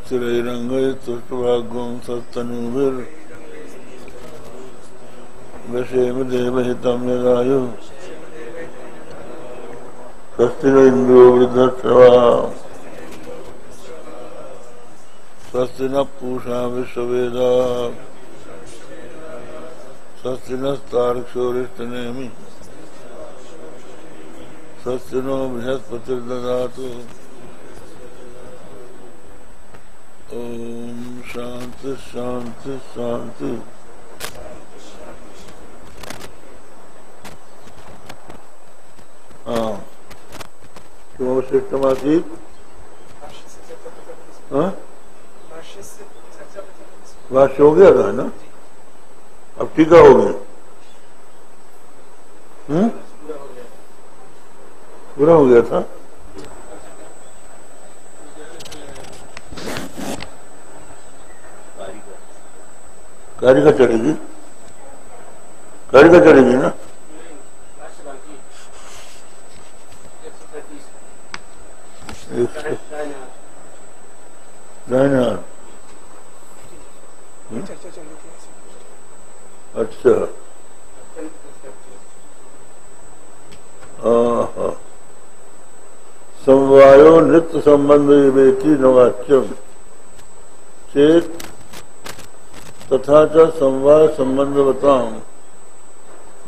चिरैरङ्गैस्तुष्टभाग्यं सत्तनुभिर्वशेम देवहितं यदायुः स्वस्ति न इन्द्रो वृद्धश्रवा स्वस्ति न पूषा विश्ववेदाः स्वस्ति नस्तार्क्ष्योरिष्टनेमि स्वस्ति नो बृहस्पतिर्दधातु। ओम शांति शांति शांति। हाँ किमवशिष्टमासीत्? हाँ भाष्य हो गया था ना, अब टीका हो गया। पूरा हो गया था। कारिका चढ़ेगी, कारिका चढ़ेगी ना। अच्छा समवायो नित्य संबंध विवेकी नवाच्यम चेत तथा च समवाय संबंधवताम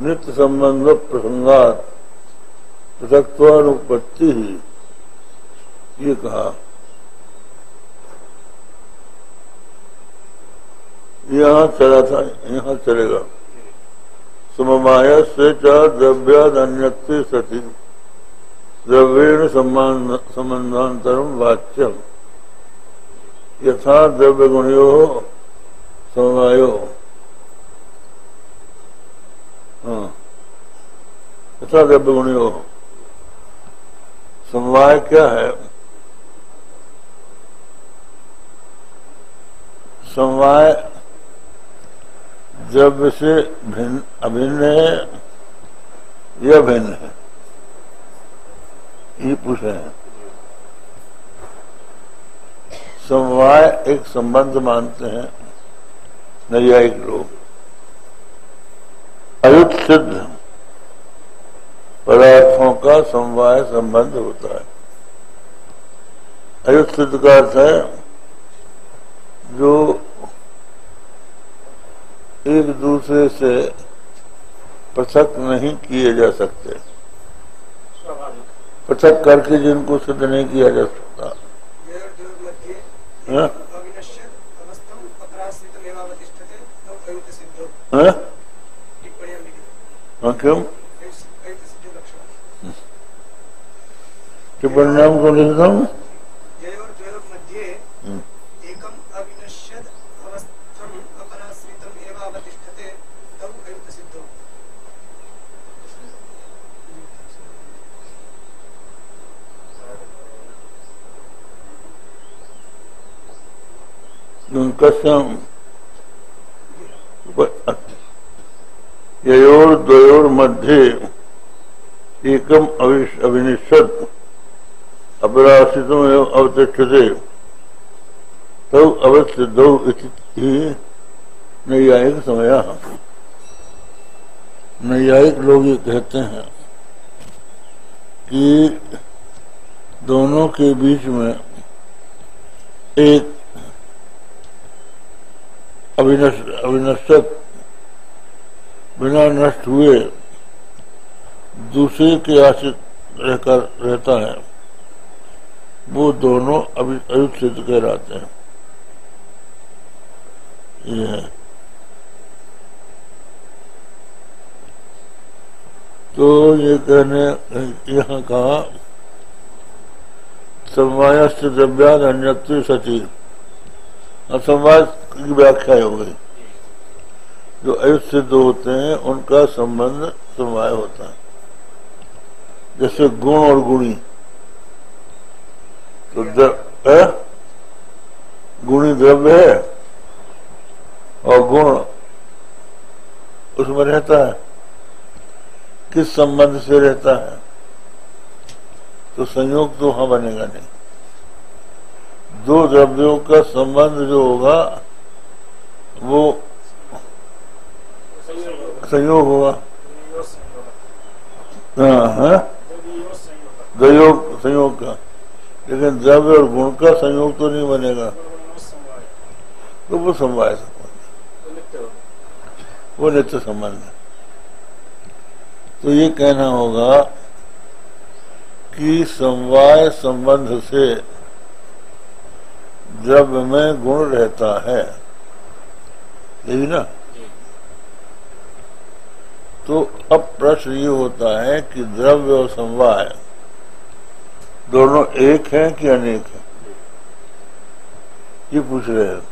नित्य संबंध प्रसंगात पृथक्त्वानुपत्ति ही, ये कहा। यहाँ चला था, यहाँ चलेगा। समवाय से च द्रव्यादन्यत्वे सति द्रव्येण संबंधांतरम वाच्यम यथा द्रव्य गुणयो समवायो। यथा द्रव्य गुणयो समवाय क्या है? समवाय द्रव्य से भिन्न अभिन्न है या भिन्न है, ये पूछे हैं। समवाय एक संबंध मानते हैं नैयायिक लोग। अयुत सिद्ध पदार्थों का समवाय संबंध होता है। अयुत सिद्ध का अर्थ है जो एक दूसरे से पृथक नहीं किए जा सकते, पृथक करके जिनको सिद्ध नहीं किया जा सकता। क्यों टिप्पणियां को लिखता हूँ। ययोर द्वयोर मध्ये एकम अविनिश्चित अपराश्रितम एवं अवतिष्ठते तब अवसिद्धौ इति नैयायिक समयः। नैयायिक लोग ये कहते हैं कि दोनों के बीच में एक अविनश्यत बिना नष्ट हुए दूसरे के आश्रित रहकर रहता है, वो दोनों अयुत सिद्ध कहलाते हैं। ये है। तो ये कहने यहाँ कहा समवायस्य द्रव्याद अन्यत्व सति। असमवाय की व्याख्या हो गई। जो अयुत सिद्ध होते हैं उनका संबंध समवाय होता है। जैसे गुण और गुणी, तो गुणी द्रव्य है और गुण उसमें रहता है, किस संबंध से रहता है? तो संयोग तो वहां बनेगा नहीं। दो द्रव्यों का संबंध जो होगा वो संयोग होगा। हाँ, द्वयोग संयोग का, लेकिन द्रव्य और गुण का संयोग तो नहीं बनेगा, तो वो समवाय संबंध, वो नित्य संबंध है। तो ये कहना होगा कि समवाय संबंध से द्रव्य में गुण रहता है, यही ना। तो अब प्रश्न ये होता है कि द्रव्य और समवाय दोनों एक हैं कि अनेक हैं, ये पूछ रहे हैं।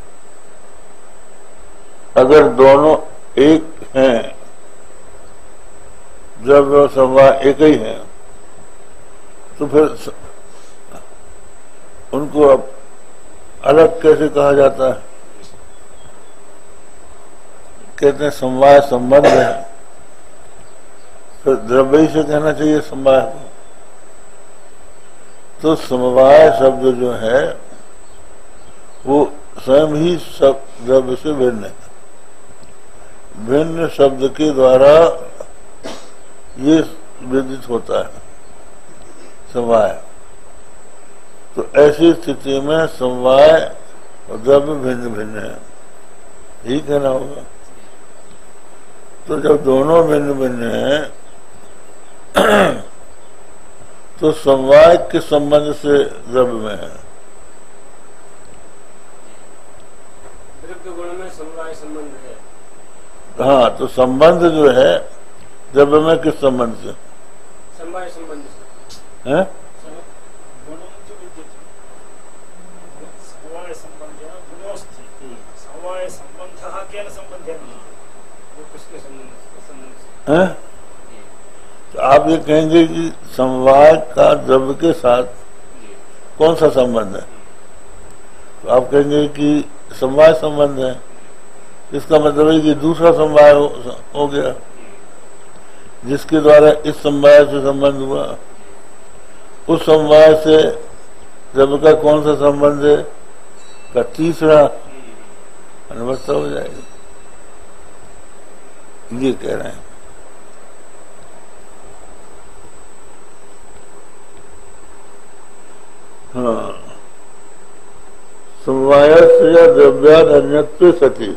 अगर दोनों एक हैं, द्रव्य और समवाय एक ही हैं, तो फिर उनको अब अलग कैसे कहा जाता है? कहते हैं समवाय संबंध है, तो द्रव्य ही से कहना चाहिए समवाय को। तो समवाय शब्द जो है वो स्वयं ही सब द्रव्य से भिन्न है। भिन्न शब्द के द्वारा ये विदित होता है समवाय। तो ऐसी स्थिति में समवाय और द्रव्य भिन्न भिन्न है, यही कहना होगा। तो जब दोनों भिन्न भिन्न हैं तो समवाय के संबंध से द्रव्य में है। द्रव्य गुण में समवाय संबंध है। हाँ, तो संबंध जो है द्रव्य में किस संबंध से? समवाय संबंध से है? समवाय संबंध गुणोस्ति, समवाय संबंधः केन संबंधेन, वो किसके संबंध है? तो आप ये कहेंगे कि समवाय का द्रव्य के साथ कौन सा संबंध है? तो आप कहेंगे कि समवाय संबंध है। इसका मतलब है कि दूसरा समवाय हो गया जिसके द्वारा इस समवाय से संबंध हुआ। उस समवाय से द्रव्य का कौन सा संबंध है? का तीसरा अनवस्था हो जाएगी, ये कह रहे हैं। हाँ, समवाय से द्रव्याद अन्यत्व सती,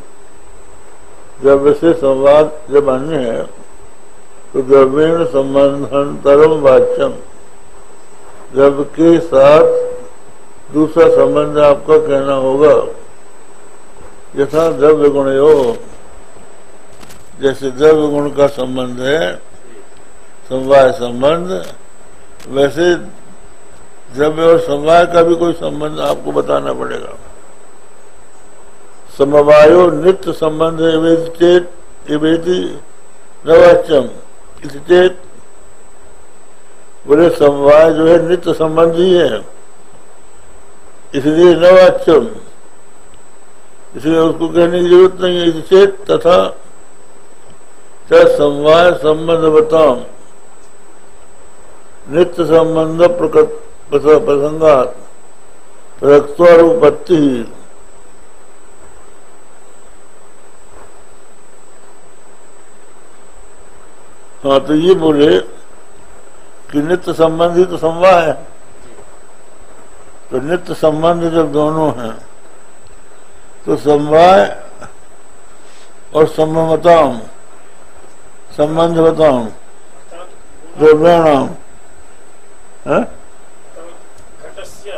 द्रव्य से संवाद जब अन्य है तो द्रव्येण संबंधांतरम वाच्यम, द्रव्य के साथ दूसरा संबंध आपका कहना होगा। यथा द्रव्य गुणयो, जैसे द्रव्य गुण का संबंध है समवाय संबंध, वैसे द्रव्य और समवाय का भी कोई संबंध आपको बताना पड़ेगा। समवायो नित्य संबंध चेत नवाच्यम, चेत बोले समवाय जो है नित्य संबंध ही है, इसलिए नवाच्यम, इसलिए उसको कहने की जरूरत नहीं है। चेत तथा समवाय संबंध बताओ नित्य संबंध प्रसंगात रक्तोपत्ति। हाँ, तो ये बोले कि नित्य संबंधी तो समवाय है। तो नित्य संबंध जब दोनों हैं तो समवाय और संबंधताओं, संबंध बताओ द्रव्याणाम है घटस्य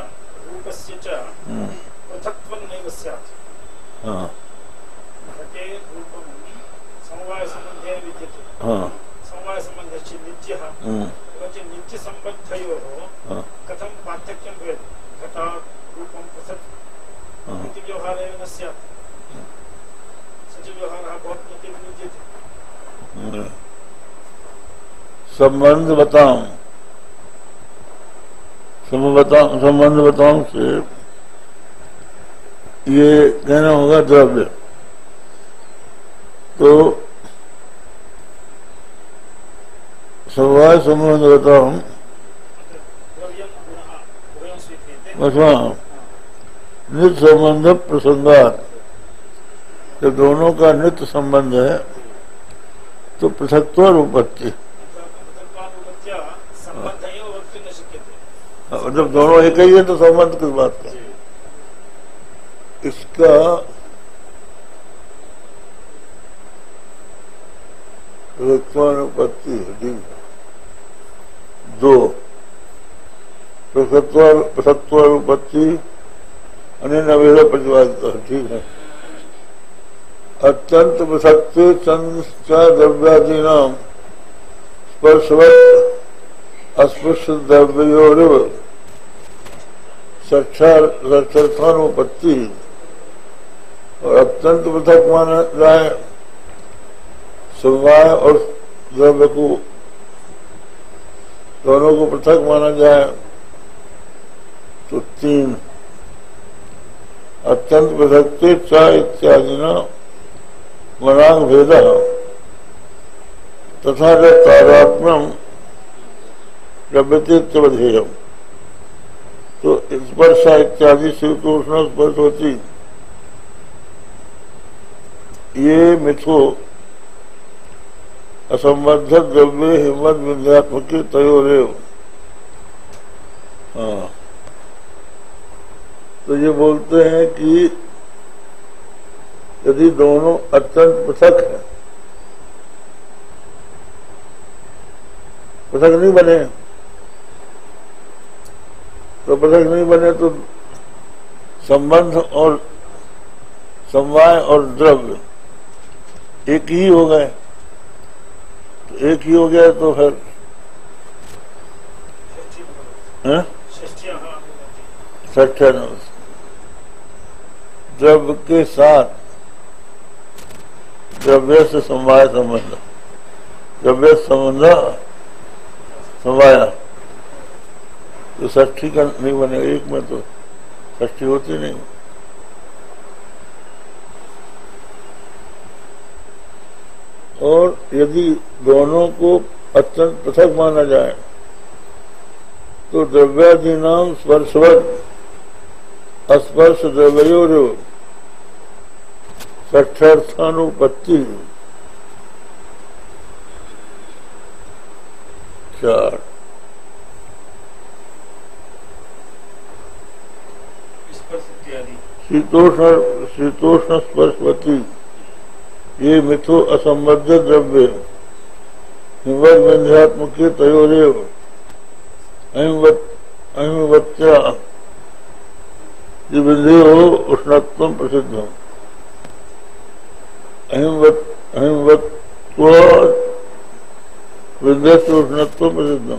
रूपस्य च पृथक्त्वं नैव स्यात्। हाँ घटे रूपं समवाय संबंधेन विद्यते। हाँ, समवाय संबंधश्च नित्यः, एवञ्च नित्यसम्बद्धयोः कथं पार्थक्यं भवेत्? घटात् रूपं पृथक् इति व्यवहारः एव न स्यात्। स च व्यवहारः भवत्येव विद्यते। संबंध बताओ, संबंध बताओ से ये कहना होगा द्रव्य। तो समवाय संबंध बताओ, नित्य संबंध प्रसंगात, जब दोनों का नित्य संबंध है तो पृथक्त्व उपत्ति, जब दोनों एक ही है तो संबंध किस बात का। इसका पृथक्त्वानुपत्ति है दो, पृथक्त्वानुपत्ति अनिर्वेद प्रतिपादित, ठीक है। अत्यंत पृथक्त्वे द्रव्यादीना स्पर्शवत् अस्पृश्य द्रव्योरिव साक्षात्थानुपत्ति, और अत्यंत पृथक माना जाए समवाय और द्रव्य को, दोनों को पृथक माना जाए तो तीन, अत्यंत पृथक्त्वे च इत्यादिना मनांग भेद तथा तादात्म्यम द्रव्यतेत्यवधेयम्, तो स्पर्श इत्यादि शीतोष्ण स्पर्श होती, ये मिथो असंबद्ध द्रव्य हिम्मत विंध्यात्मक तयोरेव। हाँ, तो ये बोलते हैं कि यदि दोनों अत्यंत पृथक है, पृथक नहीं बने, तो पृथक नहीं बने तो संबंध और समवाय और द्रव्य एक ही हो गए, तो एक ही हो गया तो फिर षष्ठ्यानुस द्रव्य के साथ द्रव्य से समवाय संबंध, द्रव्य संबंध समवाया, तो षष्ठी का नहीं बनेगा, एक में तो षष्ठी होती नहीं। और यदि दोनों को अत्यंत पृथक माना जाए तो द्रव्यादीनाम स्पर्शवत् अस्पर्श द्रव्योरेव षष्ठ्यर्थानुपत्ति। चार, शीतोष्ण स्पर्शवती ये मिथो असंबद्ध द्रव्य हिमवत विंध्यात्मक तयोरेव अहिमवत्या विंध्यो उष्णत्व प्रसिद्ध। अहिमवत्व विंध्य उष्णत्व प्रसिद्ध।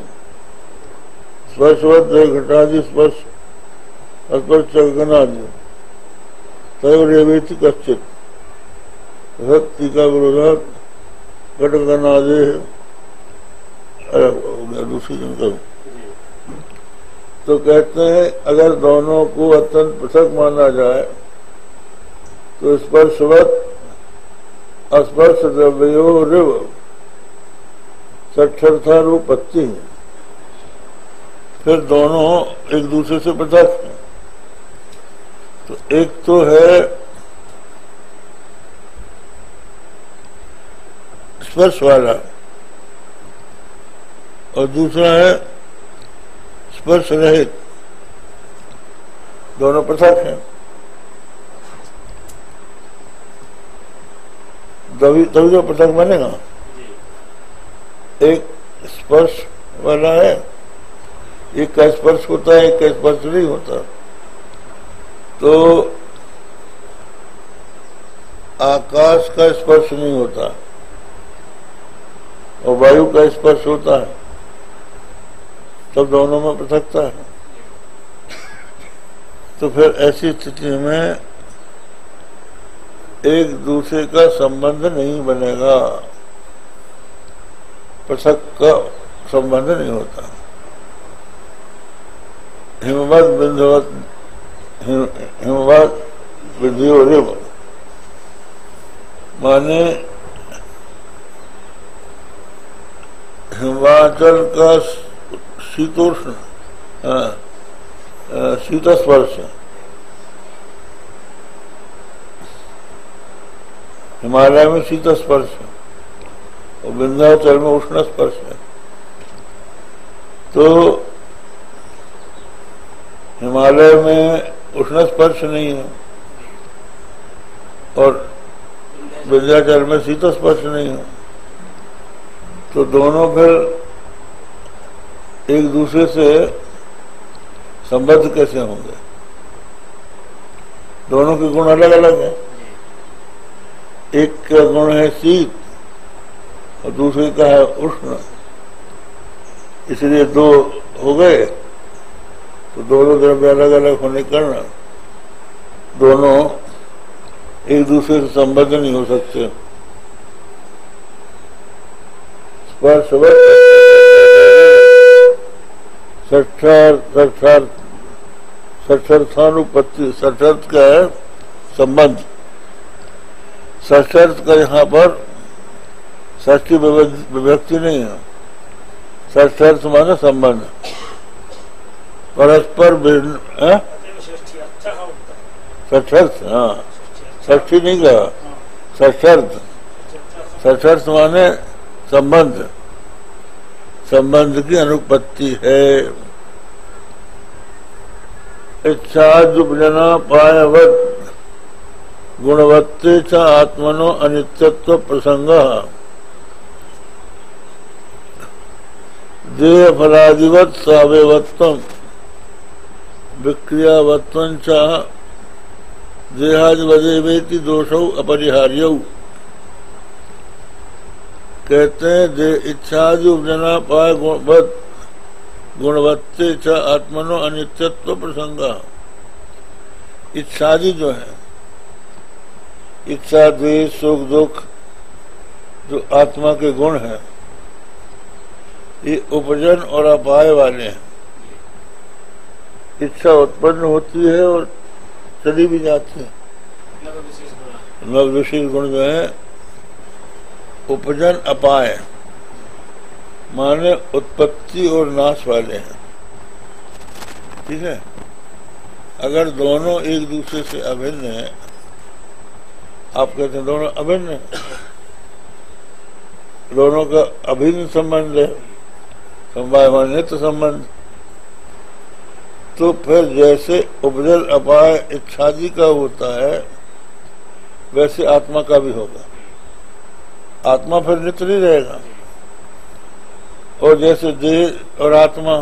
स्पर्शवत घटादि स्पर्श स्पर्श गणादि तयोरेवेति कश्चित् टीका विरोधात घटगणादि दूसरी जन करूं तो कहते हैं अगर दोनों को अत्यंत पृथक माना जाए तो स्पर्शवत अस्पर्श द्रव्योरिव षष्ठ्यर्थानुपत्ति, फिर दोनों एक दूसरे से पृथक हैं। तो एक तो है स्पर्श वाला और दूसरा है स्पर्श रहित, दोनों पृथक हैं। तभी तो पृथक बनेगा। एक स्पर्श वाला है, एक का स्पर्श होता है, एक का स्पर्श नहीं होता। तो आकाश का स्पर्श नहीं होता और वायु का स्पर्श होता है, तब दोनों में पृथकता है। तो फिर ऐसी स्थिति में एक दूसरे का संबंध नहीं बनेगा, पृथक का संबंध नहीं होता। हिमवत विंध्योरिव माने हिमाचल का शीतोष्ण शीत स्पर्श हिमालय में शीत स्पर्श है और विंध्याचल में उष्ण स्पर्श है। तो हिमालय में उष्ण स्पर्श नहीं है और विंध्याचल में शीत स्पर्श नहीं है, तो दोनों फिर एक दूसरे से संबद्ध कैसे होंगे? दोनों के गुण अलग अलग हैं। एक का गुण है शीत और दूसरे का है उष्ण, इसलिए दो हो गए, तो दोनों द्रव्य अलग अलग होने के कारण दोनों एक दूसरे से संबद्ध नहीं हो सकते। षष्ठानुपत्ति, षष्ठर्थ का है संबंध। षष्ठर्थ का यहाँ पर षष्ठी विभक्ति नहीं है, षष्ठर्थ माने संबंध परस्पर भिन्न। षष्ठर्थ, हाँ षष्ठी नहीं कहा, षष्ठर्थ। षष्ठर्थ माने संबंध, संबंध की अनुपत्ति है। इच्छादुपजना पायवत गुणवत्ते च आत्मनो अनित्यत्व प्रसंग देह फलादिवत सावयवत्वम विक्रियावत्वं च देहादिवदेवेति दोषौ अपरिहार्यौ। कहते हैं इच्छादि उपजना पाय गुणवत्ते च आत्मनो अनित्यत्व प्रसंग। इच्छादि जो है, इच्छा द्वेष सुख दुख जो आत्मा के गुण हैं, ये उपजन और अपाय वाले हैं। इच्छा उत्पन्न होती है और चली भी जाती है। नव विशेष गुण जो है उपजन अपाय माने उत्पत्ति और नाश वाले हैं। ठीक है, अगर दोनों एक दूसरे से अभिन्न है, आप कहते हैं दोनों अभिन्न है, दोनों का अभिन्न संबंध है, संवायमानित संबंध, तो फिर जैसे उपजल अपाय इच्छादि का होता है वैसे आत्मा का भी होगा। आत्मा फिर नित्य नहीं रहेगा। और जैसे देह और आत्मा,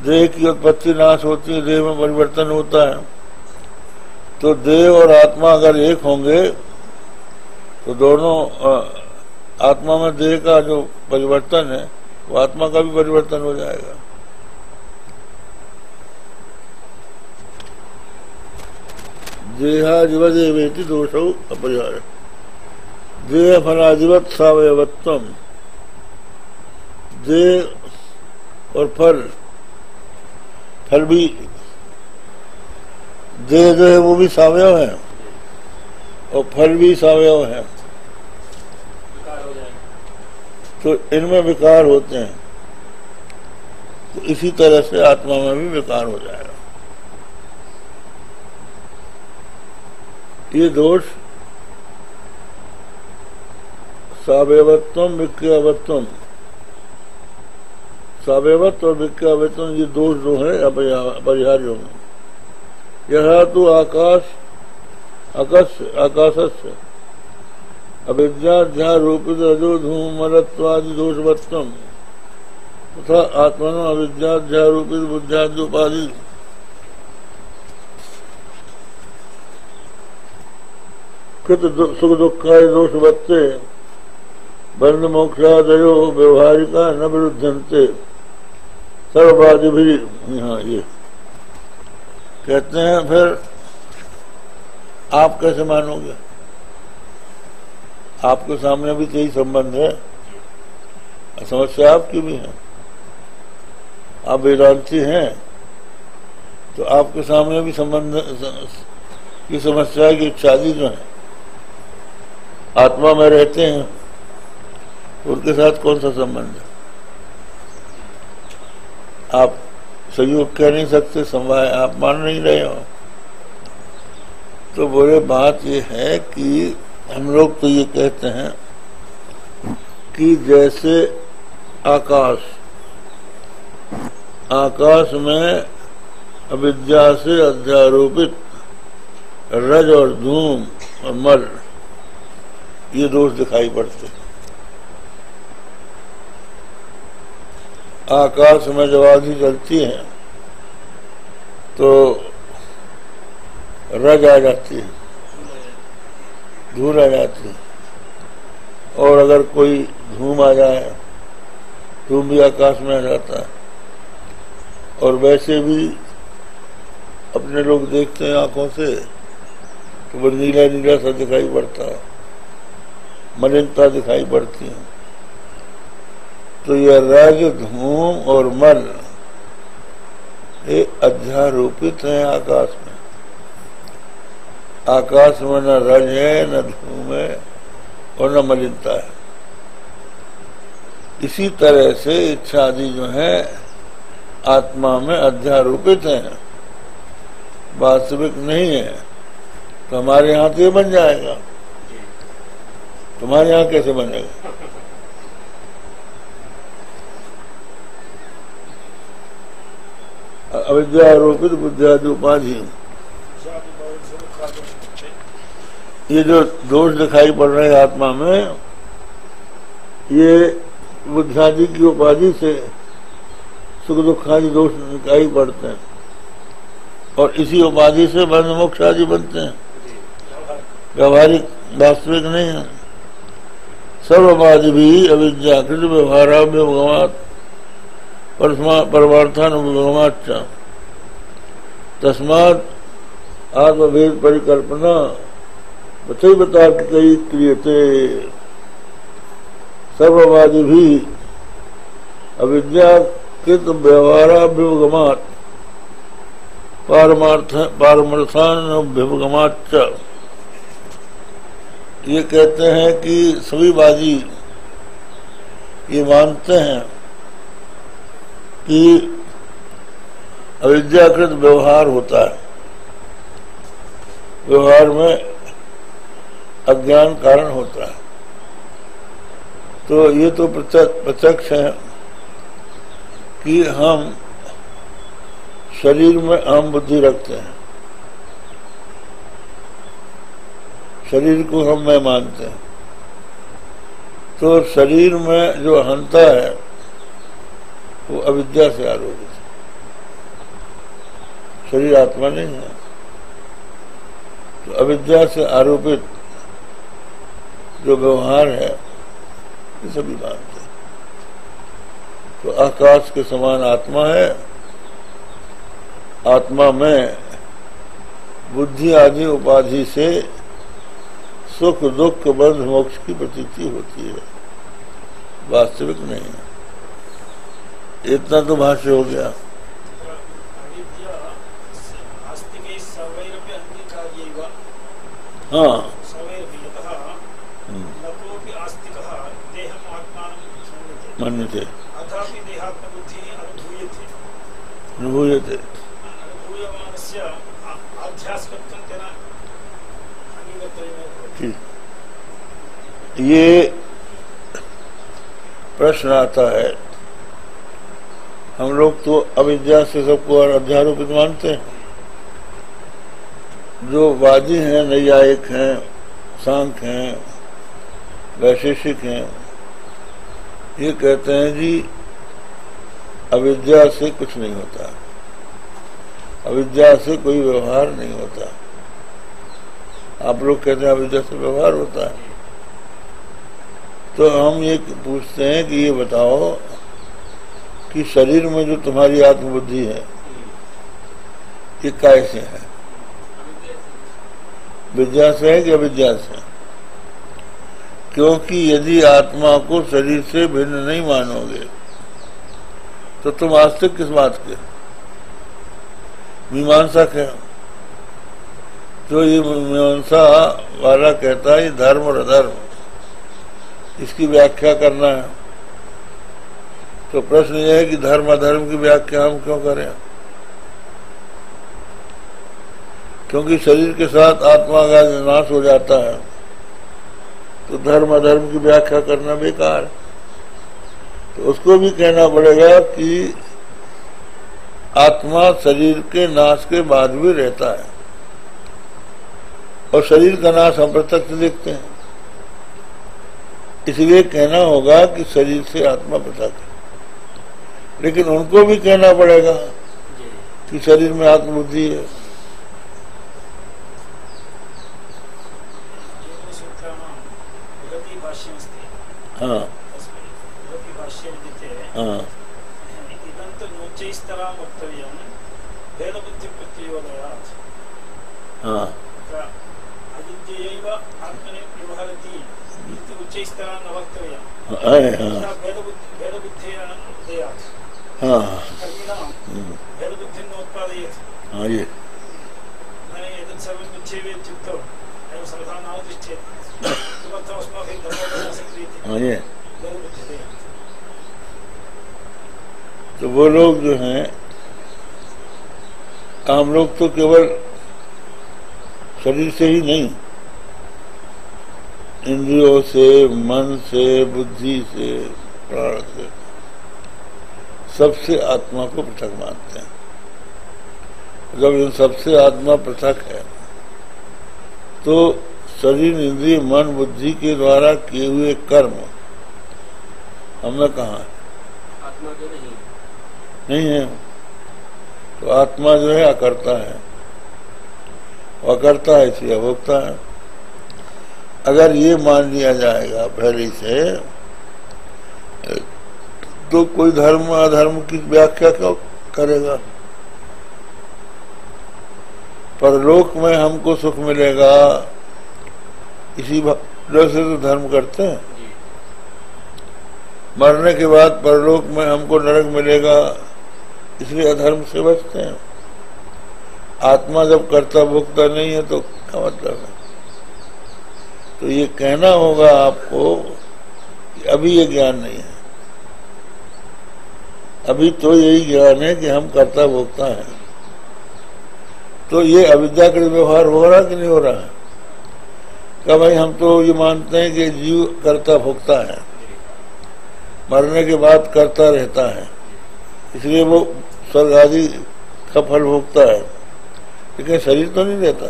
देह की उत्पत्ति नाश होती है, देह में परिवर्तन होता है, तो देह और आत्मा अगर एक होंगे तो दोनों आत्मा में देह का जो परिवर्तन है वो आत्मा का भी परिवर्तन हो जाएगा। देहादिवदेवेति दोषौ अपरिहार्य देह फलादिवत सावयवत्वम। देह और फल, फल भी देह जो है वो भी सावयव है और फल भी सावयव है, तो इनमें विकार होते हैं। तो इसी तरह से आत्मा में भी विकार हो जाएगा। ये दोष सावयवत्वम विक्रियावत्वम, सावयवत्व और विक्रियावत्वम, ये दोष जो है अपरिहार्य होंगे। यह तो आकाशस्य अविद्याध्यारोपित रजो धूमरत्वादि दोषवत्वम तथा आत्मनो अविद्याध्यारोपित बुद्ध्याद्योपाधि कृत सुख दुखादि दोषवत्ते बंध मोक्षादयो व्यवहारिका न विरुद्धन्ते सर्ववादि भी। यहाँ ये कहते हैं, फिर आप कैसे मानोगे? आपके सामने भी यही संबंध है, समस्या आपकी भी है। आप वेदांती हैं तो आपके सामने भी संबंध की समस्या की इच्छादि जो है आत्मा में रहते हैं, उनके साथ कौन सा संबंध है? आप संयोग कह नहीं सकते, समवाय आप मान नहीं रहे हो। तो बोले बात यह है कि हम लोग तो ये कहते हैं कि जैसे आकाश में अविद्या से अध्यारोपित रज और धूम और मल ये दोष दिखाई पड़ते। आकाश में जब आंधी चलती है तो रज आ जाती है, धूल आ जाती है, और अगर कोई धूम आ जाए धूम भी आकाश में आ जाता है। और वैसे भी अपने लोग देखते हैं आंखों से तो वो नीला नीला सा दिखाई पड़ता है, मलिनता दिखाई पड़ती है। तो यह रज धूम और मल ये अध्यारोपित है आकाश में। आकाश में न रज है, न धूम है और न मलिनता है। इसी तरह से इच्छा आदि जो है आत्मा में अध्यारोपित है, वास्तविक नहीं है। तो हमारे यहाँ तो ये बन जाएगा, तुम्हारे यहाँ कैसे बनेगा? अविद्या आरोपित बुद्धियादि उपाधि, ये जो दोष दिखाई पड़ रहे हैं आत्मा में, ये बुद्धियादि की उपाधि से सुख दुख आदि दोष दिखाई पड़ते हैं और इसी उपाधि से बंध मोक्ष आदि बनते हैं। व्यवहारिक वास्तविक नहीं है। सर्ववादि भी अविद्याकृत व्यवहाराभ्युपगमात् परमार्थानुभवगमाच्च तस्मात् आत्मभेद परिकल्पना तथैवतार्किकै क्रियते। सर्ववादि भी अविद्याकृत व्यवहाराभ्युपगमात् पारमार्थानुभवगमाच्च, ये कहते हैं कि सभी वादी ये मानते हैं कि अविद्याकृत व्यवहार होता है, व्यवहार में अज्ञान कारण होता है। तो ये तो प्रत्यक्ष है कि हम शरीर में अहम बुद्धि रखते हैं, शरीर को हम मैं मानते हैं। तो शरीर में जो अहंता है वो अविद्या से आरोपित है, शरीर आत्मा नहीं है। तो अविद्या से आरोपित जो व्यवहार है ये सभी मानते हैं। तो आकाश के समान आत्मा है, आत्मा में बुद्धि आदि उपाधि से सुख दुख बंध मोक्ष की प्रतीति होती है, वास्तविक नहीं है। इतना तो भाष्य हो गया। हाँ, मन्यते अनुभूयते। ये प्रश्न आता है, हम लोग तो अविद्या से सबको अध्यारोपित मानते हैं। जो वादी हैं, नैयायिक हैं, सांख्य हैं, वैशेषिक हैं, ये कहते हैं जी अविद्या से कुछ नहीं होता, अविद्या से कोई व्यवहार नहीं होता। आप लोग कहते हैं अविद्या से व्यवहार होता है। तो हम ये पूछते हैं कि ये बताओ कि शरीर में जो तुम्हारी आत्मबुद्धि है ये कैसे है? विद्या से है कि अविद्या से? क्योंकि यदि आत्मा को शरीर से भिन्न नहीं मानोगे तो तुम आस्तिक किस बात के, मीमांसा क्या? तो ये मीमांसा वाला कहता है धर्म और अधर्म, इसकी व्याख्या करना है। तो प्रश्न यह है कि धर्म अधर्म की व्याख्या हम क्यों करें? क्योंकि शरीर के साथ आत्मा का नाश हो जाता है तो धर्म अधर्म की व्याख्या करना बेकार। तो उसको भी कहना पड़ेगा कि आत्मा शरीर के नाश के बाद भी रहता है, और शरीर का नाश हम प्रत्यक्ष देखते हैं। इसलिए कहना होगा कि शरीर से आत्मा पृथक है। लेकिन उनको भी कहना पड़ेगा कि शरीर में आत्मबुद्धि है। हाँ हाँ हाँ हाँ ये हाँ ये तो वो लोग जो हैं, हम लोग तो केवल शरीर से ही नहीं, इंद्रियों से, मन से, बुद्धि से, प्राण से, सबसे आत्मा को पृथक मानते हैं। जब इन सबसे आत्मा पृथक है तो शरीर, इंद्रिय, मन, बुद्धि के द्वारा किए हुए कर्म हमें कहाँ है? आत्मा तो नहीं है। तो आत्मा जो है अकर्ता है, अकर्ता है इसलिए अभोक्ता है। अगर ये मान लिया जाएगा पहले से, तो कोई धर्म अधर्म की व्याख्या क्यों करेगा? परलोक में हमको सुख मिलेगा इसी वजह से तो धर्म करते हैं। मरने के बाद परलोक में हमको नरक मिलेगा इसलिए अधर्म से बचते हैं। आत्मा जब कर्ता भोक्ता नहीं है तो क्या मतलब है? तो ये कहना होगा आपको कि अभी ये ज्ञान नहीं है। अभी तो यही ज्ञान है कि हम कर्ता भोक्ता हैं। तो ये अविद्याकृत व्यवहार हो रहा कि नहीं हो रहा है? क्या भाई हम तो ये मानते हैं कि जीव कर्ता भोक्ता है, मरने के बाद करता रहता है, इसलिए वो स्वर्ग आदि का फल भोगता है। लेकिन शरीर तो नहीं रहता,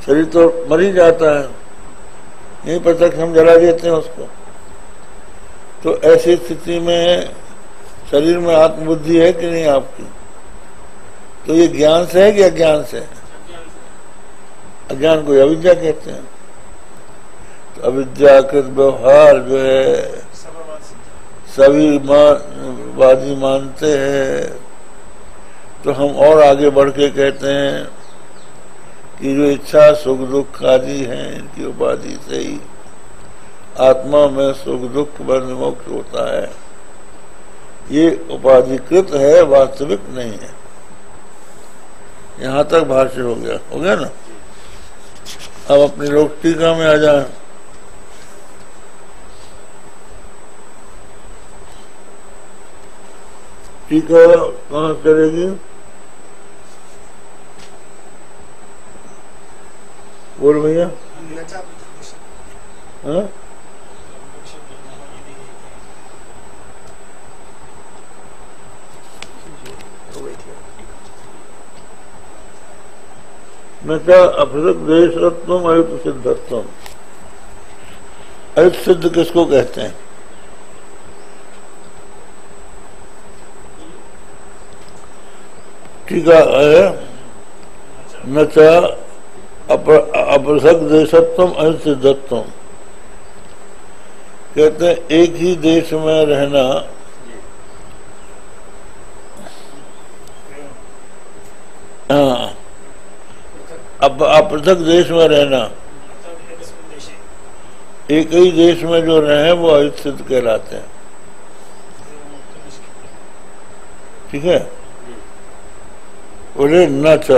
शरीर तो मर ही जाता है, यहीं पर तक हम जला देते हैं उसको। तो ऐसी स्थिति में शरीर में आत्मबुद्धि है कि नहीं आपकी? तो ये ज्ञान से है कि अज्ञान से है? अज्ञान को अविद्या कहते हैं। तो अविद्याकृत व्यवहार जो है सभी वादी मानते हैं। तो हम और आगे बढ़ के कहते हैं कि जो इच्छा सुख दुख आदि है, इनकी उपाधि से ही आत्मा में सुख दुख बंध मोक्ष होता है। ये उपाधिकृत है, वास्तविक नहीं है। यहाँ तक भाष्य हो गया ना। अब अपनी लोक टीका में आ जाए। टीका कहाँ करेगी? बोल भैया। हाँ न क्या अपृथक देशत्वम अयुक्त सिद्धत्वम। अयुक्त सिद्ध किसको कहते हैं? टीका है न क्या अपृथक देशत्वम अयुक्त सिद्धत्वम। कहते हैं एक ही देश में रहना हाँ, अपृथक देश में रहना, एक ही देश में जो रहे वो अयुक्त सिद्ध कहलाते हैं। ठीक है। बोले न च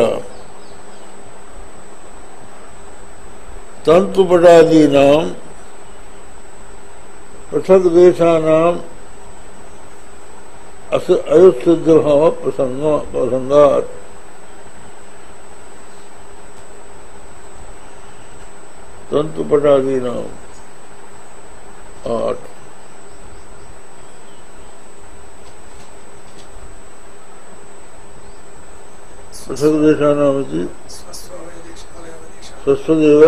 तंतु पटादि नाम पृथक देशानाम अयुक्त सिद्ध भाव प्रसंगात। तंतु पटादी नाम 8 पृथक देशा नाम स्वस्वदेव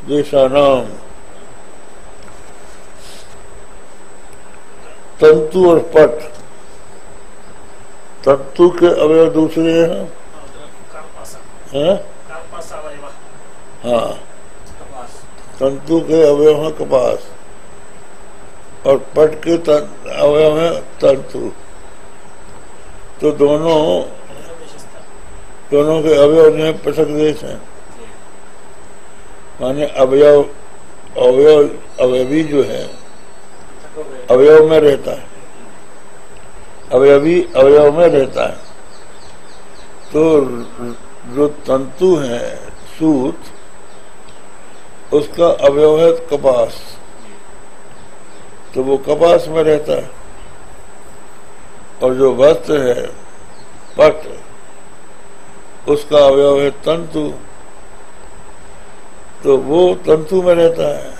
देशा नाम तंतु और पट, तंतु के अवयव दूसरे हैं, हाँ, तंतु के अवयव हैं कपास और पट के अवयव हैं तंतु। तो दोनों के अवयव में पृथक देश हैं, माने अवयवी जो है अवयव में रहता है, अवयवी अवयव में रहता है। तो जो तंतु है सूत, उसका अवयव है कपास, तो वो कपास में रहता है। और जो वस्त्र है पट, उसका अवयव है तंतु, तो वो तंतु में रहता है।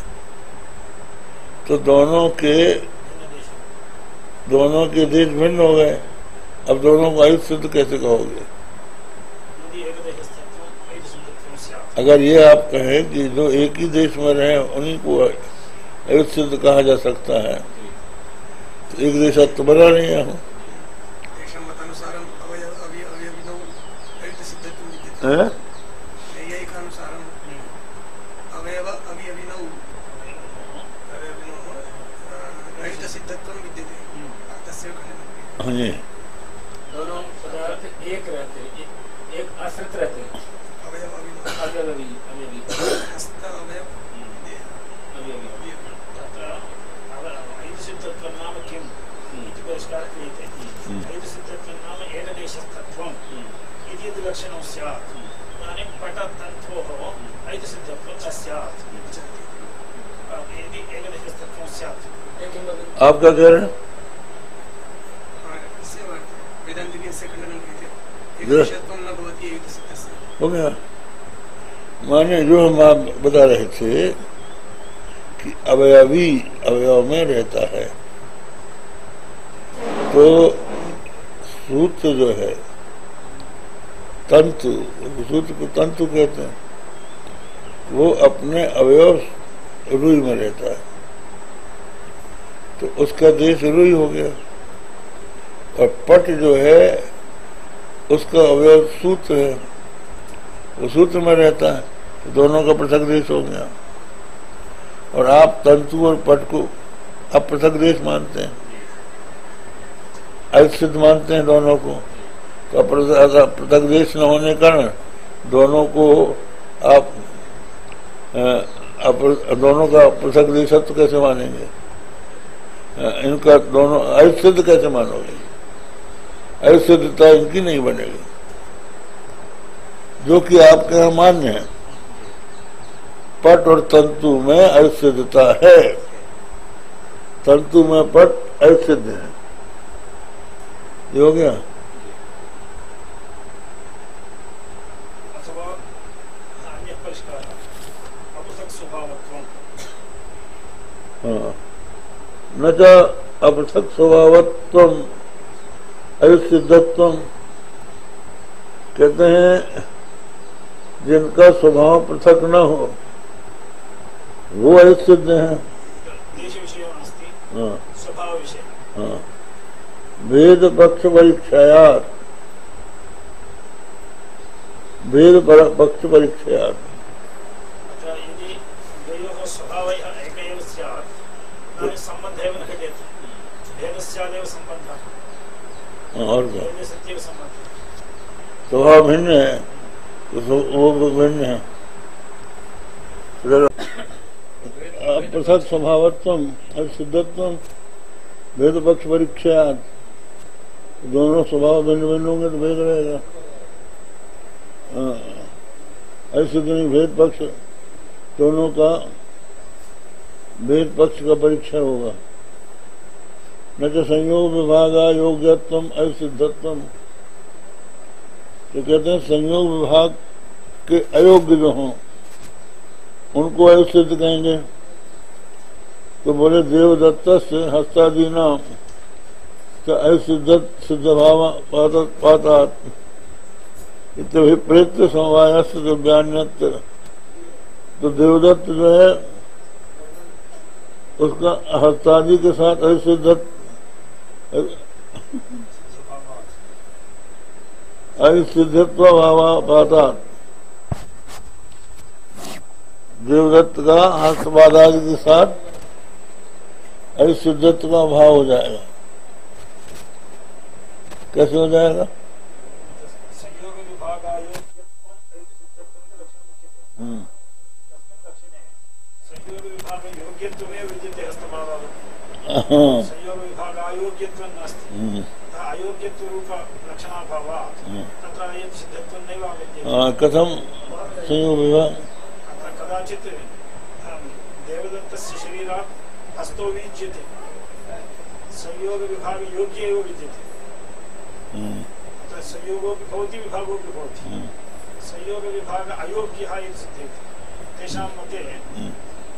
तो दोनों के देश भिन्न हो गए। अब दोनों को आयुष सिद्ध कैसे कहोगे? अगर ये आप कहें कि जो एक ही देश में रहे उन्हीं को आयुष सिद्ध कहा जा सकता है, तो एक देश तो बना नहीं है। दोनों पदार्थ एक रहते, एक आश्रित रहते, नाम किम परिष्कार क्रियते नाम एकदेशस्थत्वं इति लक्षणं स्यात्। इदानीं पटतन्तोः ऐतिसिद्धत्वं न स्यात्, यदि एकदेशस्थत्वं स्यात्। आप क्या कह रहे हैं? हो गया। माने जो हम आप बता रहे थे कि अवयवी अवयव में रहता है, तो सूत्र जो है तंतु, सूत्र को तंतु कहते हैं, वो अपने अवयव रुई में रहता है, तो उसका देश रुई हो गया। और पट जो है उसका अवयव सूत्र है, वो सूत्र में रहता है, तो दोनों का पृथक देश हो गया। और आप तंतु और पट को आप पृथक देश मानते हैं, असिद्ध मानते हैं दोनों को। तो पृथक देश न होने के कारण दोनों को आप दोनों का पृथक देशत्व कैसे मानेंगे? इनका दोनों असिद्ध कैसे मानोगे? असिद्धता इनकी नहीं बनेगी, जो कि आपके यहाँ मान्य है। पट और तंतु में असिद्धता है, तंतु में पट असिद्ध है। ये हो गया। हाँ, न च अपृथक स्वभावत्वम अयुसिद्धत्वम, कहते हैं जिनका स्वभाव पृथक न हो वो अयुसिद्ध है। हाँ, हाँ, भेद पक्ष परीक्षायात, भेद पक्ष परीक्षायात। और क्या स्वभाव भिन्न है, तो वो भिन्न है। पृथक स्वभावत्वम असिद्धत्वम भेद पक्ष परीक्षायात, दोनों स्वभाव भिन्न भिन्न होंगे तो भेद रहेगा। असिद्ध नहीं, भेद पक्ष, दोनों का भेद पक्ष का परीक्षा होगा। न तो संयोग विभागा योग्यत्वम असिद्धत्वम, तो कहते हैं संयोग विभाग के अयोग्य जो हों उनको अयुत सिद्ध कहेंगे। तो बोले देवदत्त से हस्तादीना अयुत सिद्ध भाव पाता विपरीत समवायस्थ द्रव्यान्यत्र। तो देवदत्त जो है उसका हस्तादि के साथ अयुत सिद्ध अयुत सिद्धत्व भाव पाता। देवदत्त का हस्तवादादि के साथ अयुत सिद्धत्व का भाव हो जाएगा। कैसे हो जाएगा? संयोग विभाग संयोग विभाग योग्यत्व में विद्यते हस्तभाव। संयोग विभाग अयोग्यत्व नास्ति। अयोग्यत्व रूप लक्षणाभावात् तत्र अयत् सिद्धत्वं नैव विद्यते। कथं संयोग विभाग? कदाचित् देवदत्तस्य शरीरात् हस्तो विद्यते, संयोग विभाग योग्य एव विद्यते। संयोगोऽपि भवति विभागोऽपि भवति। संयोग विभाग अयोग्यः इति सिद्ध्यति। तेषां मते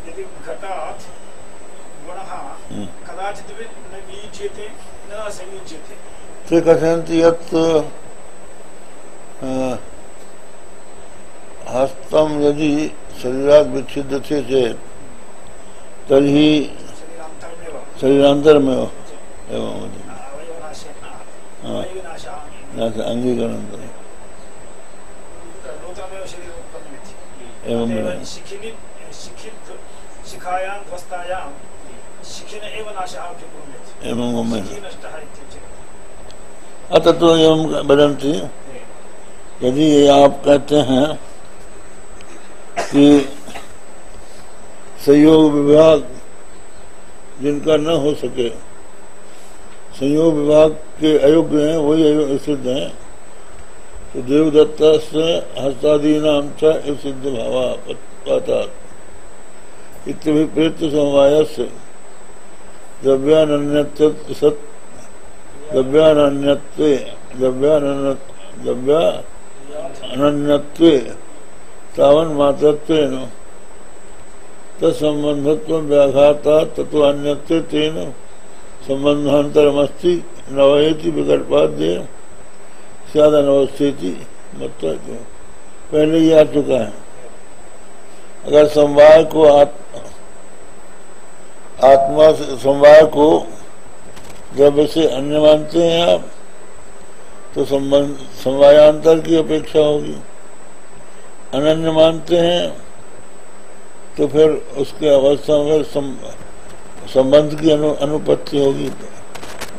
यदि घटात् गुणः कदाचित् न वियुज्यते न संयुज्यते। ते कथयन्ति यत् हस्तं यदि शरीरात् विच्छिद्यते चेत् तर्हि शरीरान्तरमेव एवं अंगीकरण शिखायां ध्वस्तायां शिखिन एव नाशः कुर्वन्ति एवं नष्टः इत्युच्यते। अतः तो एवं वदन्ति यदि आप कहते हैं कि संयोग विभाग जिनका न हो सके, संयोग विभाग के अयोग्य हैं, वही सिद्ध हैं, तो देवदत्त से हस्तादीनां च सिद्ध भावा पाता इत्यभिप्रेत समवायस्य द्रव्यानन्यत्वे तावन् मात्रत्वेन तत्संबंधत्व व्याघाता ततो अन्यत्वे तेन संबंधांतरमस्ति नवयति विकल्पाद्य स्यादनवस्थिति मतलब पहले ही आ चुका है। अगर समवाय को आत्मा से समवाय को द्रव्य से अन्य मानते हैं आप, तो समवायांतर की अपेक्षा होगी। अनन्य मानते हैं तो फिर उसके अवस्था में संबंध की अनुपत्ति होगी।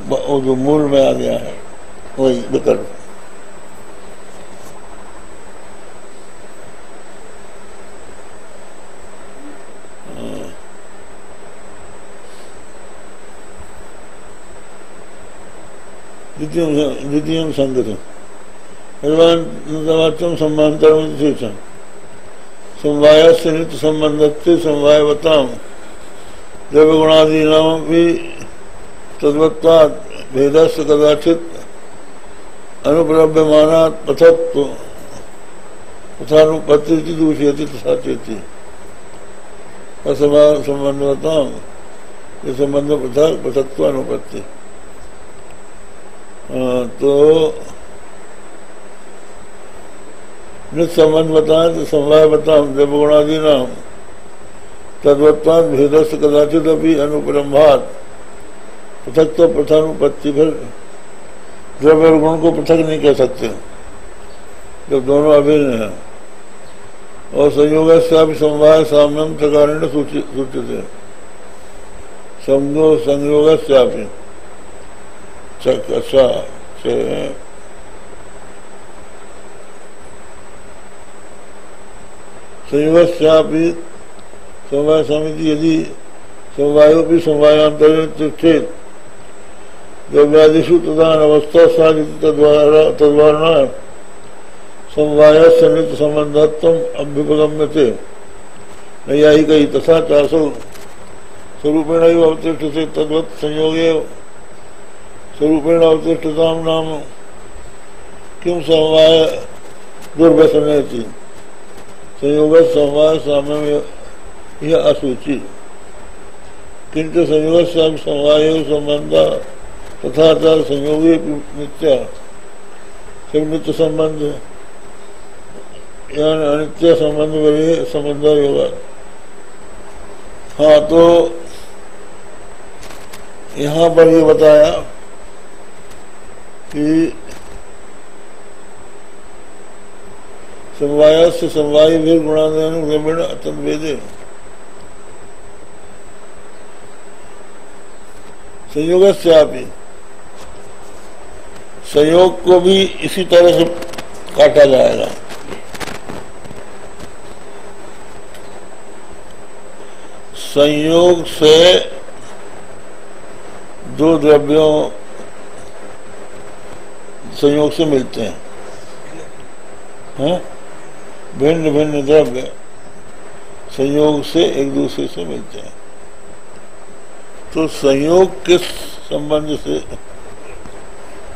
वो जो मूल में आ गया है वही विकल्प। द्वितीय संगत सम्मानतरम समवाय से नित्य संबंधत्वे समवायवतां द्रव्यगुणादीनां भी तद्वत्वात् भेदस्य कदाचित् अनुपलभ्यमानात् पृथक्त्व तथानुपत्तिरिति दूषयति तथा चेति असंबंधवतां ये संबंध पृथक्त्व अनुपत्ति। तो नित्य संबंध बताएं तो समवाय बताओ द्रव्यगुणादि नाम तद्वत्वात् भेदस्य कदाचित अभी अनुपलम्भात पृथक तो प्रथानुपत्ति। फिर द्रव्य और गुण को पृथक नहीं कह सकते जब दोनों अभिन्न है। और संयोग से समवाय साम्यम प्रकारेण सूचित है। संयोग से संयोगस्यापि समवाय समिति यदि समवायो भी समवायांतर चेत द्रव्यादिषु तदान अवस्था साधित तद्वारा समवाय सन्निहित संबंधत्व अभ्युपगम्यते नैयायिकै तथा चासौ स्वरूपेण अवतिष्ठते तद्वत् संयोगे स्वरूपेण अवतिष्ठतां नाम किं समवाय दुर्व्यसनेति संयोग समवाय साम्य यह असूचि किंतु संयोग समवाय संबंध तथा संयोगी नित्य सब नित्य संबंध या अनित्य संबंध वाले संबंध होगा। हाँ, तो यहाँ पर ये बताया कि समवाय से समवाय भी गुणानुगम्य अत्यंत वेदे संयोग से आप संयोग को भी इसी तरह से काटा जाएगा। संयोग से दो द्रव्यों संयोग से मिलते हैं, भिन्न भिन्न द्रव्य संयोग से एक दूसरे से मिलते हैं। तो संयोग किस संबंध से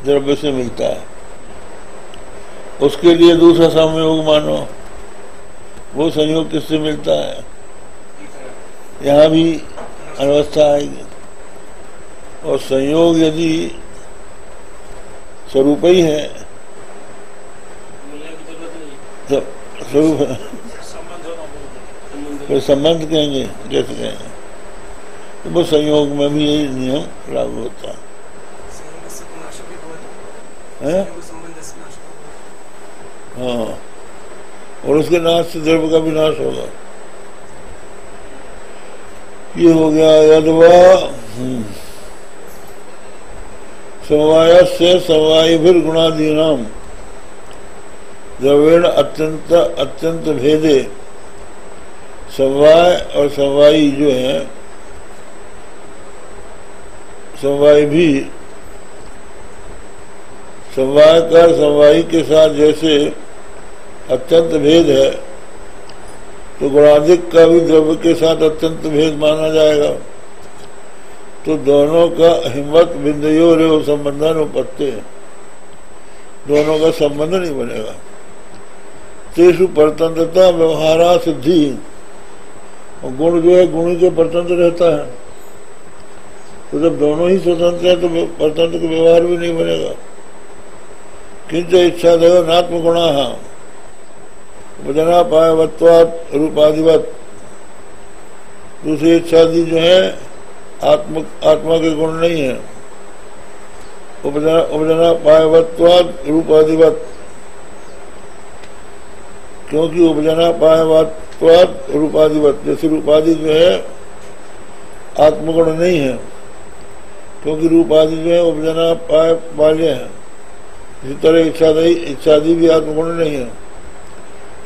द्रव्य से मिलता है, उसके लिए दूसरा संयोग मानो, वो संयोग किससे मिलता है, यहाँ भी अनवस्था आएगी। और संयोग यदि स्वरूप ही है तो स्वरूप फिर संबंध कहेंगे, कैसे कहेंगे, तो वो संयोग में भी यही नियम लागू होता है। हाँ, और उसके नाश से द्रव्य का भी नाश होगा। ये हो गया यदवा समवाय से समवाय फिर गुणादीनाम द्रव्येण अत्यंत अत्यंत भेदे। समवाय और समवायी जो है, समवाय भी समवाय का समवायी के साथ जैसे अत्यंत भेद है, तो गुणाधिक का भी द्रव्य के साथ अत्यंत भेद माना जाएगा। तो दोनों का हिम्मत बिंदयो रे संबंधानुपत्ति, दोनों का संबंध नहीं बनेगा। तेषु परतंत्रता व्यवहारा सिद्धि, और गुण जो है गुण के परतंत्र रहता है। तो जब दोनों ही स्वतंत्र है तो परतंत्र का व्यवहार भी नहीं बनेगा। किंच इच्छा देव नात्म गुणा वजना पायवत्वात् रूपाधिवत, दूसरी इच्छादि जो है आत्मा के गुण नहीं है। उपजना पायवत्वात् रूपाधिवत, क्योंकि उपजना पायवत्वात् रूपाधिवत, जैसे रूपादि जो है आत्मगुण नहीं है, क्योंकि रूपादि जो है उपजना पाय वाले हैं। इसी तरह इच्छादि भी आत्मगुण नहीं है,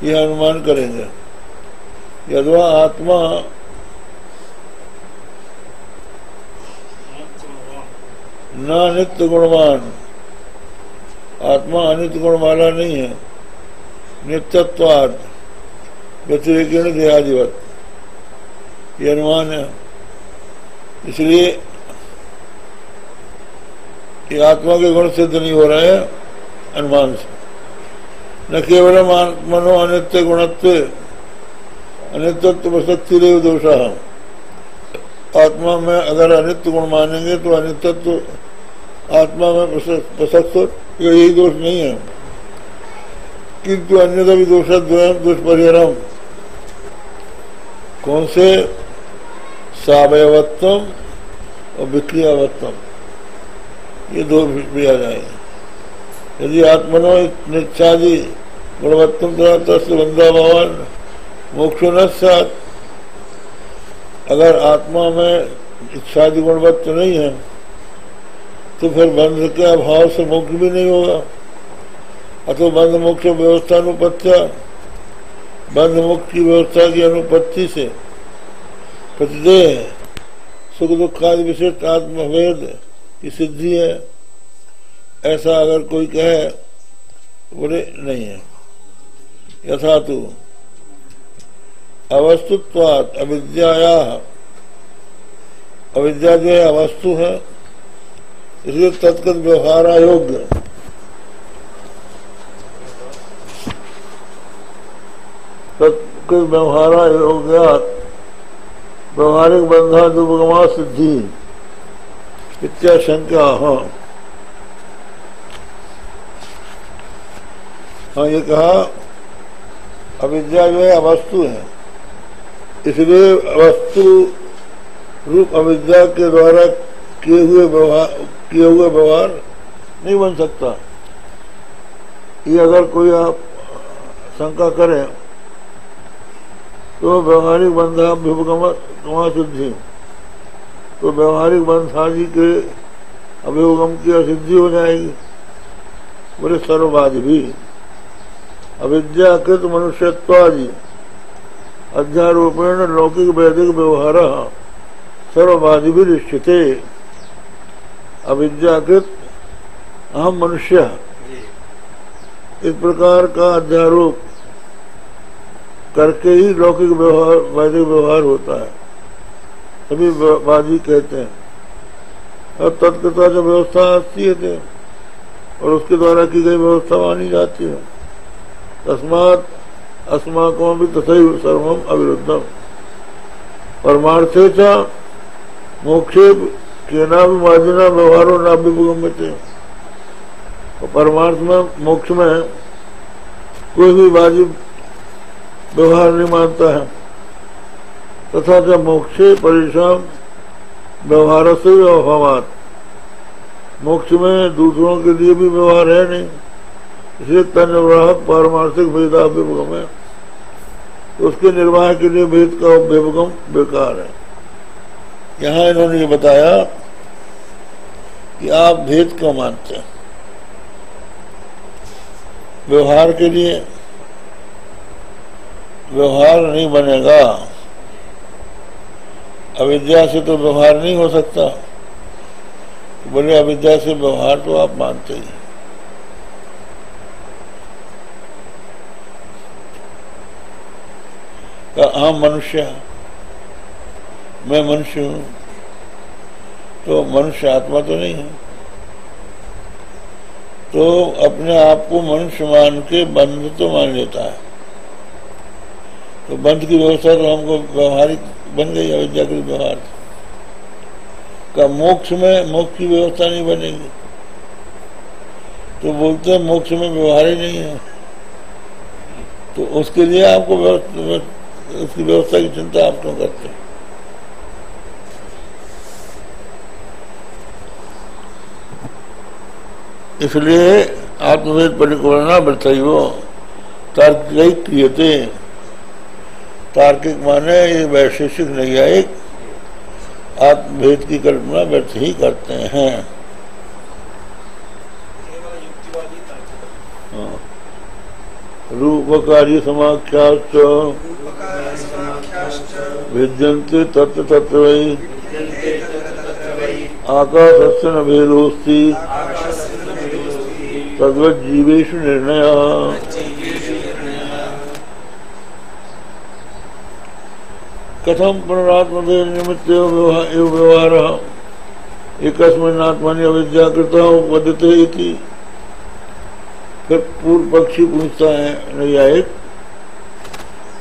यह अनुमान करेंगे। यदवा आत्मा न नित्य गुणवान, आत्मा अनित्य गुण वाला नहीं है। नित्यत्वाद व्यतिरेकेण देहादिवत, यह अनुमान है। इसलिए कि आत्मा के गुण सिद्ध नहीं हो रहे हैं अनुमान से। न केवल मनो अनित्य गुणत्व अनित्यत्व प्रसक्ति रेव दोष। आत्मा में अगर अनित्य गुण मानेंगे तो अनित्यत्व आत्मा में प्रसक्त, यही दोष नहीं है। किंतु अन्यथा भी दोष दुष्परिहरम, कौन से, सावयवत्व और विक्रियावत्व, ये दो भी आ जाएंगे। यदि आत्मनो नित्यादि गुणवत्तम तस्य बंधा भवन मोक्षो न साथ, अगर आत्मा में इच्छादि गुणवत्त नहीं है तो फिर बंध के अभाव से मोक्ष भी नहीं होगा। अथवा बंध मोक्ष व्यवस्था अनुपत्या, बंध मोक्ष की व्यवस्था की अनुपत्ति से प्रतिदेह सुख दुखादि विशिष्ट आत्मभेद की सिद्धि है, ऐसा अगर कोई कहे बोले नहीं है। यथा तो अवस्तुत्वात् अविद्याया, अविद्या जो है अवस्तु है, इसलिए तत्कत व्यवहार अयोग्य। के व्यवहारा योग्या व्यवहारिक बंधा दुपगमा सिद्धि इत्याशंका। हाँ, ये कहा अविद्या जो है अवस्तु है, इसलिए वस्तु रूप अविद्या के द्वारा किए हुए व्यवहार नहीं बन सकता। ये अगर कोई आप शंका करें तो व्यवहारिक बंधा अभ्युपगम सिद्धि, तो व्यवहारिक बंधादि के अभ्युपगम की असिद्धि हो जाएगी। बोले सर्ववादी भी अविद्याकृत मनुष्यत्वादि अध्यारोपेण लौकिक वैदिक व्यवहार सर्ववादी भी निश्चिते। अविद्याकृत अहम मनुष्य इस प्रकार का अध्यारोप करके ही लौकिक व्यवहार वैदिक व्यवहार होता है, सभी वादी कहते हैं। और तत्कता जो व्यवस्था आती है और उसके द्वारा की गई व्यवस्था मानी जाती है। तस्मात् अस्माको भी तथैव सर्वम अविरुद्धम परमार्थे च मोक्षे केनापि वादिना व्यवहारो नाभ्युपगम्यते। परमार्थ में मोक्ष में कोई भी वाजिब व्यवहार नहीं मानता है। तथा जब मोक्षे परेशान व्यवहार से अभावात, मोक्ष में दूसरों के लिए भी व्यवहार है नहीं, इसलिए तन्यवराहक पारमार्थिक भेदाभ्युपगम है, तो उसके निर्वाह के लिए भेद का अभ्युपगम बेकार है। यहाँ इन्होंने ये बताया कि आप भेद क्यों मानते हैं। व्यवहार के लिए व्यवहार नहीं बनेगा, अविद्या से तो व्यवहार नहीं हो सकता। बोले अविद्या से व्यवहार तो आप मानते ही। हम मनुष्य, मैं मनुष्य हूं, तो मनुष्य आत्मा तो नहीं है, तो अपने आप को मनुष्य मान के बंध तो मान लेता है। तो बंध की व्यवस्था तो हमको व्यवहारिक बन गई अविद्याकृत व्यवहार का। मोक्ष में मोक्ष की व्यवस्था नहीं बनेगी, तो बोलते हैं मोक्ष में व्यवहार ही नहीं है, तो उसके लिए आपको उसकी व्यवस्था की चिंता आप क्यों करते हैं। इसलिए आत्मवेद परिकल्पना वृथैव तार्किक क्रियते। तार्किक माने ये वैशेषिक नैयायिक आत्मभेद की कल्पना व्यर्थ ही करते हैं। रूप कार्य समाख्याश्च भिद्यन्ते तत्र तत्र वै आकाशस्य न भेदोऽस्ति तद्वत् जीवेषु निर्णयः। कथम पुनरात्मभेद निमित्त व्यवहारः एकस्मिन् आत्मनि अविद्याकृतः उपपद्यते इति। फिर पूर्व पक्षी पूछता है नैयायिक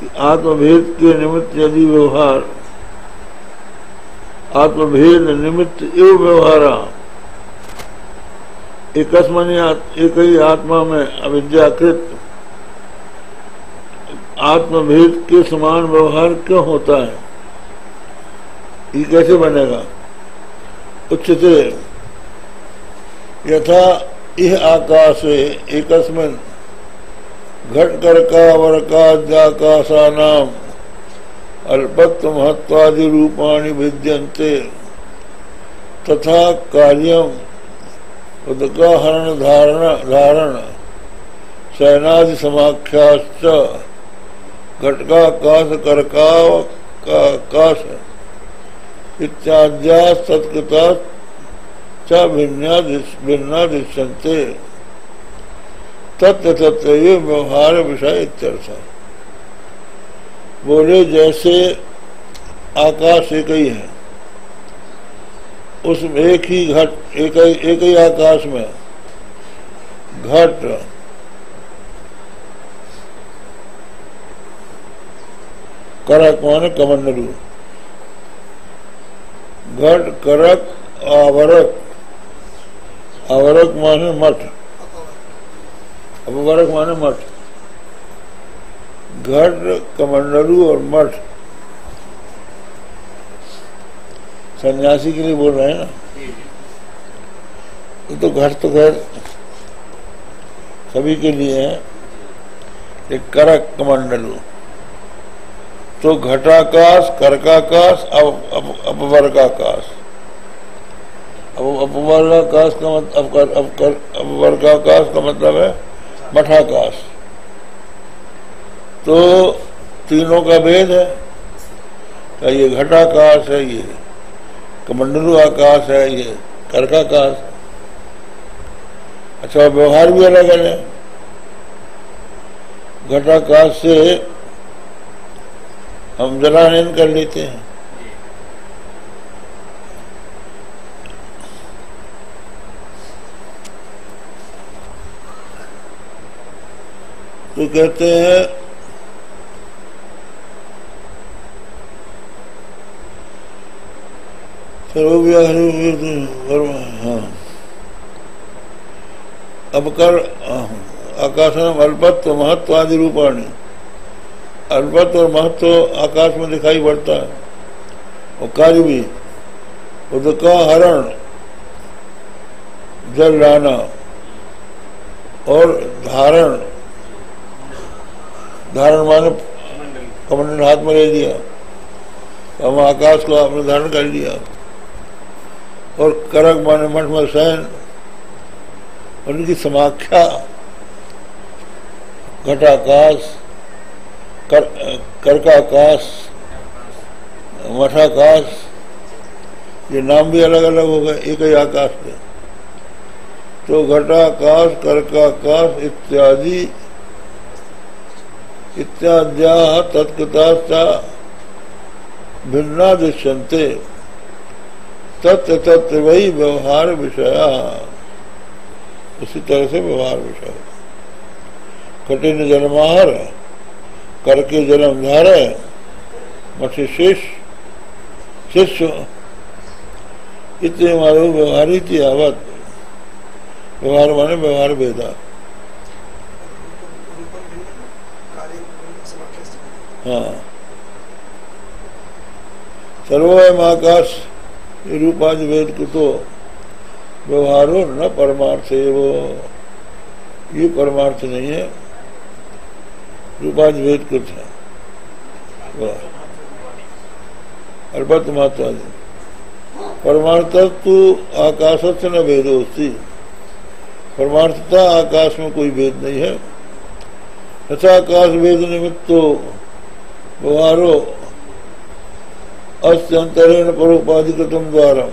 कि आत्मभेद के निमित्त यदि व्यवहार आत्मभेद निमित्त एवं व्यवहार एकस्मनि एक ही आत्मा में अविद्याकृत आत्मभेद के समान व्यवहार क्यों होता है, ये कैसे बनेगा। उच्चते यथा इह आकाशे एकस्मिन् घटकर्कावरकाद्याकाशानाम् अल्पत्व महत्वादि रूपाणि भिद्यन्ते तथा कार्यम उदकाहरण धारण शयनादि समाख्याश्च घटकाकाश कर्कावकाश इत्याद्या सत्कृता च भिन्ना दृश्यन्ते तत्र तत्र ये व्यवहार विषय इत्यर्थ। बोले जैसे आकाश एक ही है, उसमें एक ही घट एक ही आकाश में घट करक माने कमंडलू, घट करक आवरक, आवरक माने मठ, अपवरक माने मठ, घट कमंडलू और मठ सन्यासी के लिए बोल रहे हैं ना। ये तो घट तो खैर सभी के लिए है। एक करक कमंडलू तो घटाकाश, करकाकाश, अपवर्गाकाश। अपवर्गाकाश का मतलब, अपवर्गाकाश का मतलब है मठाकाश। तो तीनों का भेद है, तो ये घटाकाश है, ये कमंडलू आकाश है, ये कर्काकाश। अच्छा, व्यवहार भी अलग अलग है। घटाकाश से हम जलानयन कर लेते हैं, तो कहते हैं हाँ, अब कर आकाश अल्पत्व महत्व आदि रूपाणी। अल्पत्व और महत्व आकाश में दिखाई पड़ता है, और कार्य भी उदका हरण, जल लाना, और धारण, धारण माने कमंडल हाथ में ले लिया, हम आकाश को आपने धारण कर लिया। और करक माने मठ में शयन, उनकी समाख्या, घटाकाश, कर्काकाश, मठाकाश, ये नाम भी अलग अलग हो गए एक ही आकाश के। तो घटाकाश, कर्काकाश इत्यादि इत्याद्या तत्कृता भिन्ना दृश्यन्ते तत्र तत्र वही व्यवहार विषया। इसी तरह से व्यवहार विषय, कठिन जलमाहर, करके जलम धारे, मठे शिष्य इतने मारो व्यवहारी थी आवत। व्यवहार माने व्यवहार भेदा। हाँ, सर्वोयम आकाश रूपाज वेद को तो व्यवहारो न परमार्थ है, वो ये परमार्थ नहीं है, रूपाज वेद कृत है। अल्पत महत्व परमार्थ तो आकाश से न भेद होती। परमार्थता आकाश में कोई भेद नहीं है। तथा आकाश भेद निमित्तो व्यवहारो अस्त्यंतरेण परोपाधिकृतम द्वारा।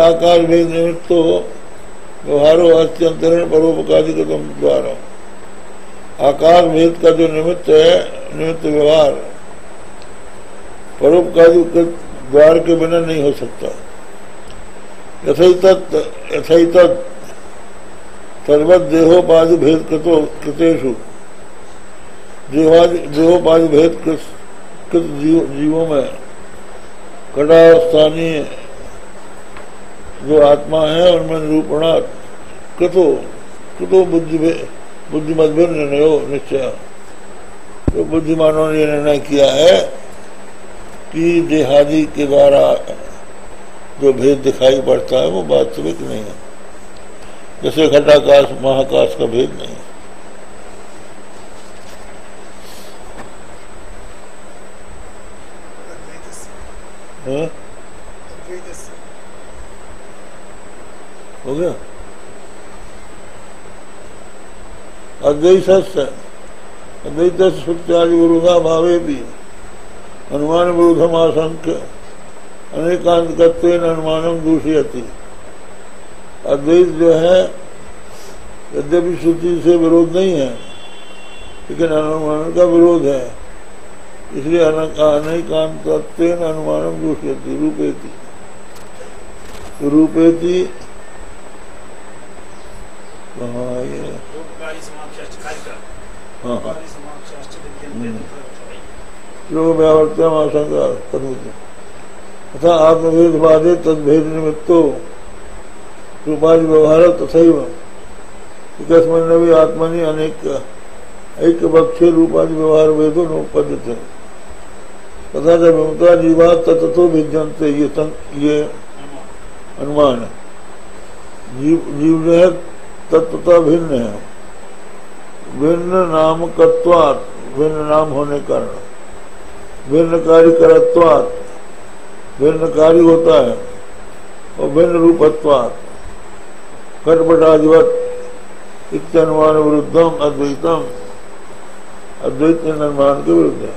आकाश भेद निमित्तो व्यवहारो अस्त्यंतरेण परोपकाधिकृतम द्वारा। आकाश भेद का जो निमित्त है, निमित्त व्यवहार परोपकाधिकृत द्वार के बिना नहीं हो सकता। यथैतत् सर्वत देहोपाधि भेद कृतेषु, देहोपाधि भेद कृत जीवों में कटास्थानीय जो आत्मा है उनमें निरूपणात् कृतो बुद्धिमद्भिर निर्णयो निश्चय। तो बुद्धिमानों ने निर्णय किया है कि देहादि के द्वारा जो भेद दिखाई पड़ता है वो वास्तविक नहीं है, जैसे घटाकाश महाकाश का भेद नहीं है। हो गया। अद्वैत सत्य, अद्वैत सत्यादि विरोधा भावे भी अनुमान विरोधम आशंक्य अनेकांतकत्वेन अनुमानम दूषयति। अद्वैत जो है यद्यपि श्रुति से विरोध नहीं है, लेकिन अनुमान का विरोध है, इसलिए अनेकांतकत्वेन अनुमानम दूषयति। रूपेति ये हाँ उपाधि समाक्षाश्च विद्यन्ते तत्र लोग व्यावर्त्यम आशंका करोगे तथा आत्मभेदवादे तद्भेद निमित्तो रूपादि व्यवहार तथैव एकस्मिन् भी आत्मनि अनेक ऐक्यपक्षे रूपादि व्यवहार भेदो नोपद्यते तथा जब विमुक्ता जीवा तत्तो भिद्यन्ते ये अनुमान है। जीव जो है तत्वता भिन्न है, भिन्न नामकत्वात् भिन्न नाम होने कारण, भिन्न कार्यकरत्वात् भिन्न कार्य होता है और भिन्न रूपत्वात् घटपटादिवत् इत्यनुमान विरुद्धम अद्वैतम अद्वैत अनुमान के विरुद्ध है।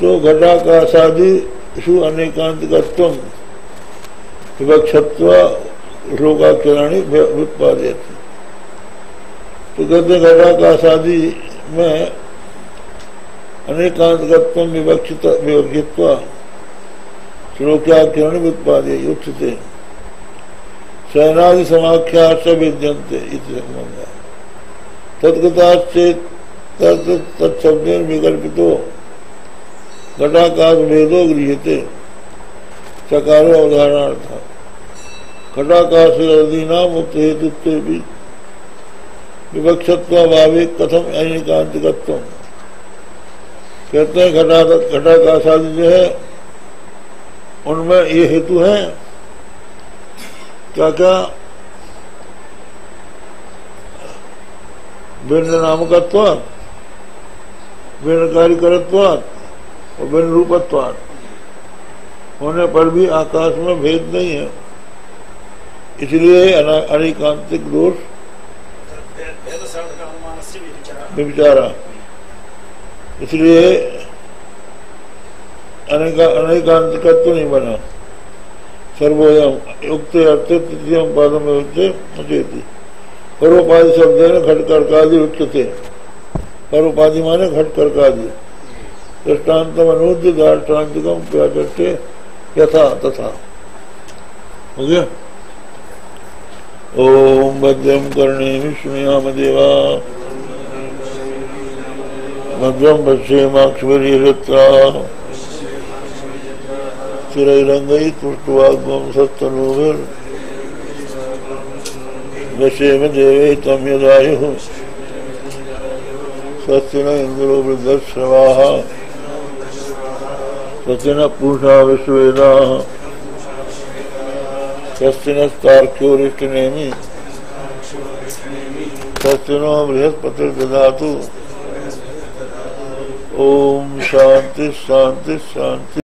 तो घटाकाशादिषु अनेकांतिकत्वम विवक्षत्व श्लोकाक्षराणि व्युत्पादयति। तो कहते घटाकाशादि में अनेकांतिकत्वम विवक्षित्व श्लोकाक्षराणि व्युत्पादयति उच्यते शयनादि समाख्याश्च विद्यन्ते इति संबंधः तद्गताश्चेत् तत्शब्देन विकल्पितो घटाकाश भेदो गृह्यते चकारो अवधारणार्थ घटाकाश आदीनां मुक्त हेतुत्वे भी विवक्षत्वाभावे कथम अनेकांतिकत्वम। कहते हैं घटाकाश आदि जो है उनमें ये हेतु है क्या क्या भिन्न नामकत्वात् भिन्न कार्यकरत्वात् और भिन्न रूपत्वात् होने पर भी आकाश में भेद नहीं है, इसलिए अनेकांतिक दोष विचारा, इसलिए अनेकांतिकत्व नहीं बना। सर्वोयम युक्त अर्थ तृतीय पादम उच्चेति परोपाधि शब्द है घट कर्कादि उच्चते। परोपाधि माने घट कर्कादि दृष्टान्तम अनुद्य दार्ष्टान्तिकम व्याचष्टे यथा तथा। हो गया। ओम भद्रम कर्णेमि शृणुयाम देवा भद्रम पश्येमाक्षभिर्यजत्रा स्थिरैरङ्गैः तुष्टुवाग्मं सत्तनूभिर्दशेम देवैः तं यदायुः स्वस्ति न इन्द्रो वृद्धश्रवाः स्वस्ति न पूषा विश्ववेदाः स्वस्ति नस्तार्क्ष्योरिष्टनेमि स्वस्ति नो बृहस्पतिर्दधातु। ओम शांति शांति शांति।